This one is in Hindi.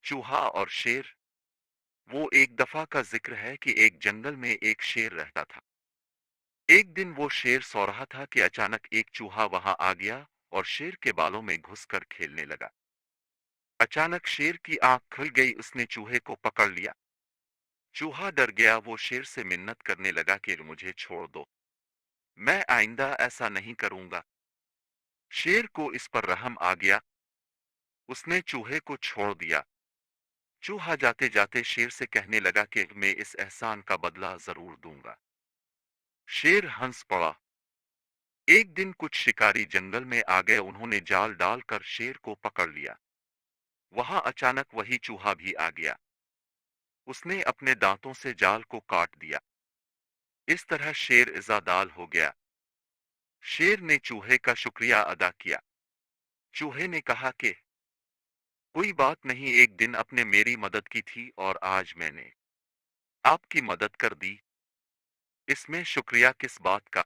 चूहा और शेर। वो एक दफा का जिक्र है कि एक जंगल में एक शेर रहता था। एक दिन वो शेर सो रहा था कि अचानक एक चूहा वहां आ गया और शेर के बालों में घुसकर खेलने लगा। अचानक शेर की आंख खुल गई, उसने चूहे को पकड़ लिया। चूहा डर गया, वो शेर से मिन्नत करने लगा कि मुझे छोड़ दो, मैं आइंदा ऐसा नहीं करूंगा। शेर को इस पर रहम आ गया, उसने चूहे को छोड़ दिया। चूहा जाते जाते शेर से कहने लगा कि मैं इस एहसान का बदला जरूर दूंगा। शेर हंस पड़ा। एक दिन कुछ शिकारी जंगल में आ गए, उन्होंने जाल डालकर शेर को पकड़ लिया। वहां अचानक वही चूहा भी आ गया, उसने अपने दांतों से जाल को काट दिया। इस तरह शेर इज़ादाल हो गया। शेर ने चूहे का शुक्रिया अदा किया। चूहे ने कहा कि कोई बात नहीं, एक दिन आपने मेरी मदद की थी और आज मैंने आपकी मदद कर दी, इसमें शुक्रिया किस बात का।